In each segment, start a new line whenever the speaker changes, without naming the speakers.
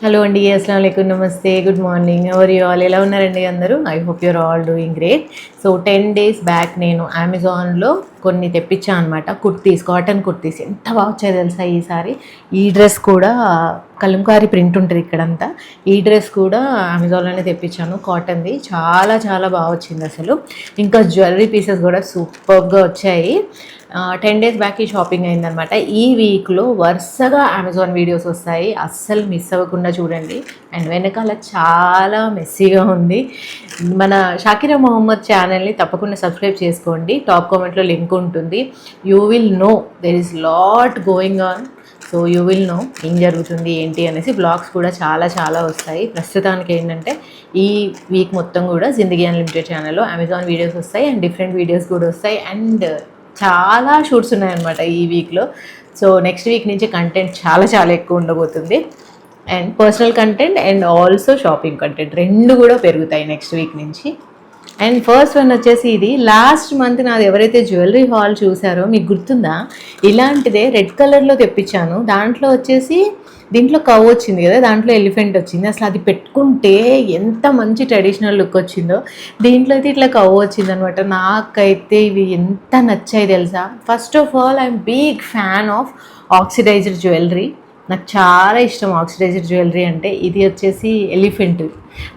Hello అండి, అస్సలం వాలేకుమ్, నమస్తే, good morning. Ever you all? ఎలా ఉన్నారండి అందరూ? I hope your all doing great. So 10 days back నేను అమెజాన్లో కొన్ని తెప్పించాను అనమాట. కుర్తీస్, కాటన్ కుర్తీస్ ఎంత బాగా వచ్చాయో తెలుసా ఈసారి. ఈ డ్రెస్ కూడా కలంకారీ ప్రింట్ ఉంటుంది ఇక్కడంతా. ఈ డ్రెస్ కూడా అమెజాన్లోనే తెప్పించాను, కాటన్ది. చాలా చాలా బాగా వచ్చింది అసలు. ఇంకా జ్యువెలరీ పీసెస్ కూడా సూపర్గా వచ్చాయి. 10 days బ్యాక్ ఈ షాపింగ్ అయిందనమాట. ఈ వీక్లో వరుసగా అమెజాన్ వీడియోస్ వస్తాయి, అస్సలు మిస్ అవ్వకుండా చూడండి. అండ్ వెనకాల చాలా మెస్సీగా ఉంది. మన షాకిరా మొహమ్మద్ ఛానల్ని తప్పకుండా సబ్స్క్రైబ్ చేసుకోండి. టాప్ కామెంట్లో లింక్ ఉంటుంది. You will know there is lot going on. So you will know ఏం జరుగుతుంది ఏంటి అనేసి. బ్లాగ్స్ కూడా చాలా చాలా వస్తాయి. ప్రస్తుతానికి ఏంటంటే ఈ వీక్ మొత్తం కూడా జిందగీ అన్లిమిటెడ్ ఛానల్లో అమెజాన్ వీడియోస్ వస్తాయి అండ్ డిఫరెంట్ వీడియోస్ కూడా వస్తాయి. అండ్ చాలా షూట్స్ ఉన్నాయన్నమాట ఈ వీక్లో. సో నెక్స్ట్ వీక్ నుంచి కంటెంట్ చాలా చాలా ఎక్కువ ఉండబోతుంది. And personal content and also shopping content రెండు కూడా పెరుగుతాయి నెక్స్ట్ వీక్ నుంచి. అండ్ ఫస్ట్ వన్ వచ్చేసి, ఇది లాస్ట్ మంత్ నాది ఎవరైతే జ్యువెలరీ హాల్ చూసారో మీకు గుర్తుందా, ఇలాంటిదే రెడ్ కలర్లో తెప్పించాను. దాంట్లో వచ్చేసి దీంట్లో కవ్ వచ్చింది కదా, దాంట్లో ఎలిఫెంట్ వచ్చింది. అసలు అది పెట్టుకుంటే ఎంత మంచి ట్రెడిషనల్ లుక్ వచ్చిందో. దీంట్లో అయితే ఇట్లా కవ్ వచ్చింది అనమాట. నాకైతే ఇవి ఎంత నచ్చాయి తెలుసా. First of all I'm big fan of oxidised jewellery. నాకు చాలా ఇష్టం ఆక్సిడైజ్డ్ జ్యువెలరీ అంటే. ఇది వచ్చేసి elephant.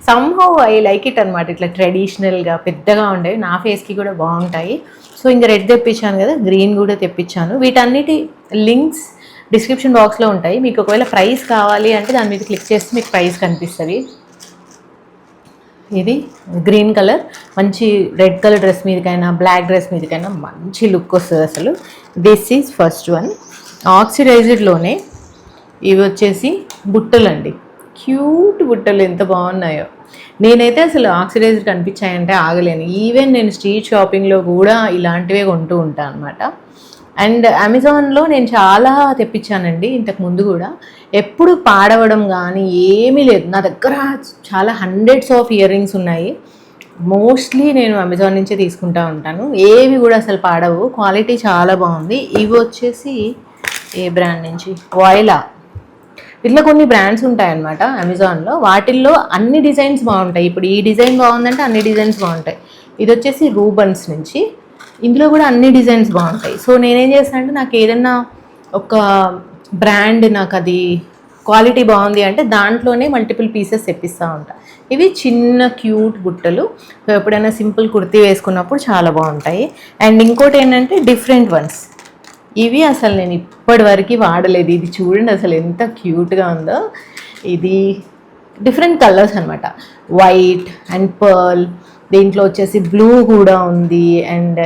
Somehow I like it అనమాట. ఇట్లా ట్రెడిషనల్గా పెద్దగా ఉండేవి, నా ఫేస్కి కూడా బాగుంటాయి. సో ఇంకా రెడ్ తెప్పించాను కదా, గ్రీన్ కూడా తెప్పించాను. వీటన్నిటి లింక్స్ డిస్క్రిప్షన్ బాక్స్లో ఉంటాయి. మీకు ఒకవేళ ప్రైస్ కావాలి అంటే దాని మీద క్లిక్ చేస్తే మీకు ప్రైస్ కనిపిస్తుంది. ఇది గ్రీన్ కలర్, మంచి రెడ్ కలర్ డ్రెస్ మీదకైనా బ్లాక్ డ్రెస్ మీదకైనా మంచి లుక్ వస్తుంది అసలు. This is first one. ఆక్సిడైజ్డ్లోనే ఇవి వచ్చేసి బుట్టలు అండి. క్యూట్ బుట్టలు ఎంత బాగున్నాయో. నేనైతే అసలు ఆక్సిడైజ్డ్ కనిపించాయంటే ఆగలేను. ఈవెన్ నేను స్ట్రీట్ షాపింగ్లో కూడా ఇలాంటివే కొంటూ ఉంటాను అనమాట. అండ్ అమెజాన్లో నేను చాలా తెప్పించానండి ఇంతకు ముందు కూడా. ఎప్పుడు పాడవడం కానీ ఏమీ లేదు. నా దగ్గర చాలా హండ్రెడ్స్ ఆఫ్ ఇయర్ రింగ్స్ ఉన్నాయి. మోస్ట్లీ నేను అమెజాన్ నుంచే తీసుకుంటూ ఉంటాను. ఏవి కూడా అసలు పాడవు, క్వాలిటీ చాలా బాగుంది. ఇవి వచ్చేసి ఏ బ్రాండ్ నుంచి, వాయిలా. ఇట్లా కొన్ని బ్రాండ్స్ ఉంటాయన్నమాట అమెజాన్లో. వాటిల్లో అన్ని డిజైన్స్ బాగుంటాయి. ఇప్పుడు ఈ డిజైన్ బాగుందంటే అన్ని డిజైన్స్ బాగుంటాయి. ఇది వచ్చేసి రూబన్స్ నుంచి. ఇందులో కూడా అన్ని డిజైన్స్ బాగుంటాయి. సో నేనేం చేస్తాను అంటే, నాకు ఏదైనా ఒక బ్రాండ్ నాకు అది క్వాలిటీ బాగుంది అంటే దాంట్లోనే మల్టిపుల్ పీసెస్ తెప్పిస్తూ ఉంటాను. ఇవి చిన్న క్యూట్ బుట్టలు. సో ఎప్పుడైనా సింపుల్ కుర్తీ వేసుకున్నప్పుడు చాలా బాగుంటాయి. అండ్ ఇంకోటి ఏంటంటే డిఫరెంట్ వన్స్. ఇవి అసలు నేను ఇప్పటివరకు వాడలేదు. ఇది చూడండి అసలు ఎంత క్యూట్గా ఉందో. ఇది డిఫరెంట్ కలర్స్ అనమాట, వైట్ అండ్ పర్ల్. దీంట్లో వచ్చేసి బ్లూ కూడా ఉంది అండ్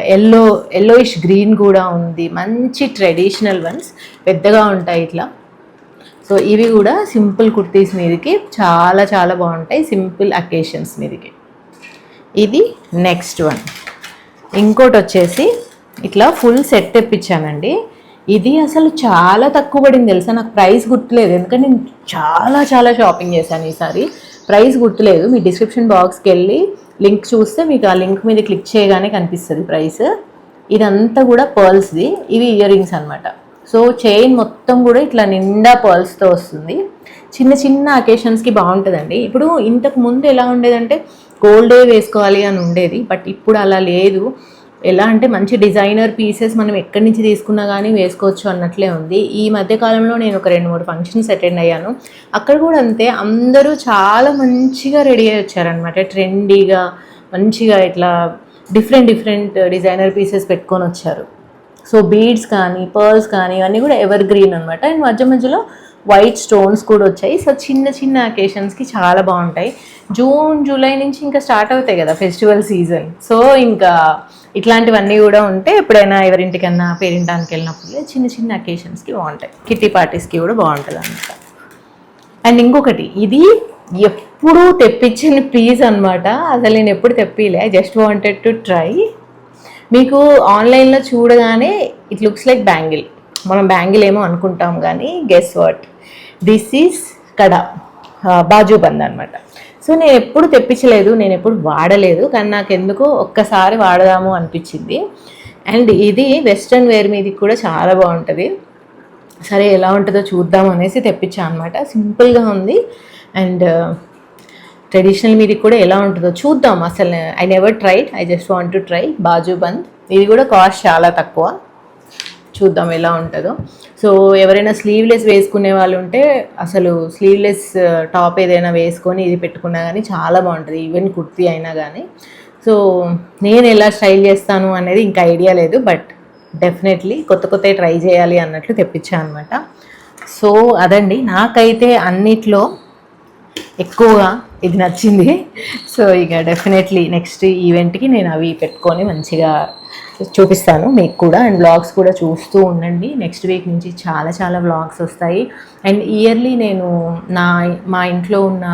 ఎల్లోయిష్ గ్రీన్ కూడా ఉంది. మంచి ట్రెడిషనల్ వన్స్, పెద్దగా ఉంటాయి ఇట్లా. సో ఇవి కూడా సింపుల్ కుర్తీస్ మీదకి చాలా చాలా బాగుంటాయి, సింపుల్ అకేషన్స్ మీదకి. ఇది నెక్స్ట్ వన్. ఇంకోటి వచ్చేసి ఇట్లా ఫుల్ సెట్ తెప్పించానండి. ఇది అసలు చాలా తక్కువ పడింది తెలుసా. నాకు ప్రైస్ గుర్తులేదు, ఎందుకంటే నేను చాలా చాలా షాపింగ్ చేశాను ఈసారి. ప్రైస్ గుర్తులేదు. మీ డిస్క్రిప్షన్ బాక్స్కి వెళ్ళి లింక్ చూస్తే మీకు ఆ లింక్ మీద క్లిక్ చేయగానే కనిపిస్తుంది ప్రైస్. ఇదంతా కూడా పర్ల్స్ది. ఇవి ఇయర్ రింగ్స్ అనమాట. సో చైన్ మొత్తం కూడా ఇట్లా నిండా పర్ల్స్తో వస్తుంది. చిన్న చిన్న అకేషన్స్కి బాగుంటుందండి. ఇప్పుడు ఇంతకు ముందు ఎలా ఉండేదంటే గోల్డే వేసుకోవాలి అని ఉండేది, బట్ ఇప్పుడు అలా లేదు. ఎలా అంటే మంచి డిజైనర్ పీసెస్ మనం ఎక్కడి నుంచి తీసుకున్నా కానీ వేసుకోవచ్చు అన్నట్లే ఉంది. ఈ మధ్యకాలంలో నేను ఒక 2-3 ఫంక్షన్స్ అటెండ్ అయ్యాను. అక్కడ కూడా అంతే, అందరూ చాలా మంచిగా రెడీ అయ్యి వచ్చారనమాట. ట్రెండీగా మంచిగా ఇట్లా డిఫరెంట్ డిజైనర్ పీసెస్ పెట్టుకొని వచ్చారు. సో బీడ్స్ కానీ పర్ల్స్ కానీ ఇవన్నీ కూడా ఎవర్ గ్రీన్ అనమాట. అండ్ మధ్య మధ్యలో వైట్ స్టోన్స్ కూడా వచ్చాయి. సో చిన్న చిన్న అకేషన్స్కి చాలా బాగుంటాయి. జూన్ జూలై నుంచి ఇంకా స్టార్ట్ అవుతాయి కదా ఫెస్టివల్ సీజన్. సో ఇంకా ఇట్లాంటివన్నీ కూడా ఉంటే ఎప్పుడైనా ఎవరింటికన్నా పేరింటానికి వెళ్ళినప్పుడు చిన్న చిన్న అకేషన్స్కి బాగుంటాయి. కిట్టి పార్టీస్కి కూడా బాగుంటుంది అనమాట. అండ్ ఇంకొకటి, ఇది ఎప్పుడూ తెప్పించిన పీస్ అనమాట. అసలు నేను ఎప్పుడు తెప్పిలే, జస్ట్ వాంటెడ్ టు ట్రై. మీకు ఆన్లైన్లో చూడగానే ఇట్ లుక్స్ లైక్ బ్యాంగిల్. మనం బ్యాంగిల్ ఏమో అనుకుంటాం కానీ గెస్ వాట్, దిస్ ఈజ్ కడా బాజుబంద్ అనమాట. సో నేను ఎప్పుడు తెప్పించలేదు, నేను ఎప్పుడు వాడలేదు, కానీ నాకు ఎందుకో ఒక్కసారి వాడదాము అనిపించింది. అండ్ ఇది వెస్ట్రన్ వేర్ మీదకి కూడా చాలా బాగుంటుంది. సరే ఎలా ఉంటుందో చూద్దాం అనేసి తెప్పించాను అనమాట. సింపుల్గా ఉంది అండ్ ట్రెడిషనల్ మీది కూడా ఎలా ఉంటుందో చూద్దాం. అసలు I never tried, I just want to try bajuband. ఇది కూడా కాస్ట్ చాలా తక్కువ, చూద్దాం ఎలా ఉంటుందో. సో ఎవరైనా స్లీవ్లెస్ వేసుకునే వాళ్ళు ఉంటే అసలు స్లీవ్లెస్ టాప్ ఏదైనా వేసుకొని ఇది పెట్టుకున్నా కానీ చాలా బాగుంటుంది, ఈవెన్ కుర్తీ అయినా కానీ. సో నేను ఎలా స్టైల్ చేస్తాను అనేది ఇంకా ఐడియా లేదు, బట్ డెఫినెట్లీ కొత్త ట్రై చేయాలి అన్నట్లు తెప్పించాను అనమాట. సో అదండి, నాకైతే అన్నిట్లో ఎక్కువగా ఇది నచ్చింది. సో ఇక డెఫినెట్లీ నెక్స్ట్ ఈవెంట్కి నేను అవి పెట్టుకొని మంచిగా చూపిస్తాను మీకు కూడా. అండ్ వ్లాగ్స్ కూడా చూస్తూ ఉండండి. నెక్స్ట్ వీక్ నుంచి చాలా వ్లాగ్స్ వస్తాయి. అండ్ ఇయర్లీ నేను మా ఇంట్లో ఉన్న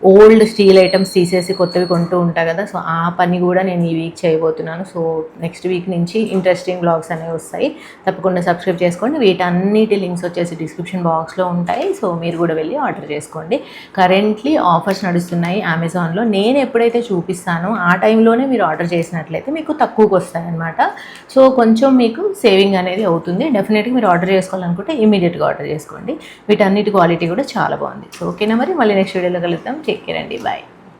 ఓల్డ్ స్టీల్ ఐటమ్స్ తీసేసి కొత్తవి కొంటూ ఉంటా కదా, సో ఆ పని కూడా నేను ఈ వీక్ చేయబోతున్నాను. సో నెక్స్ట్ వీక్ నుంచి ఇంట్రెస్టింగ్ బ్లాగ్స్ అనేవి వస్తాయి, తప్పకుండా సబ్స్క్రైబ్ చేసుకోండి. వీటన్నిటి లింక్స్ వచ్చేసి డిస్క్రిప్షన్ బాక్స్లో ఉంటాయి, సో మీరు కూడా వెళ్ళి ఆర్డర్ చేసుకోండి. కరెంట్లీ ఆఫర్స్ నడుస్తున్నాయి అమెజాన్లో. నేను ఎప్పుడైతే చూపిస్తానో ఆ టైంలోనే మీరు ఆర్డర్ చేసినట్లయితే మీకు తక్కువకి వస్తాయన్నమాట. సో కొంచెం మీకు సేవింగ్ అనేది అవుతుంది. డెఫినెట్గా మీరు ఆర్డర్ చేసుకోవాలనుకుంటే ఇమీడియట్గా ఆర్డర్ చేసుకోండి. వీటన్నిటి క్వాలిటీ కూడా చాలా బాగుంది. సో ఓకేనా, మరి మళ్ళీ నెక్స్ట్ వీడియోలో కలుద్దాం. టేక్ కేర్ అండి, బాయ్.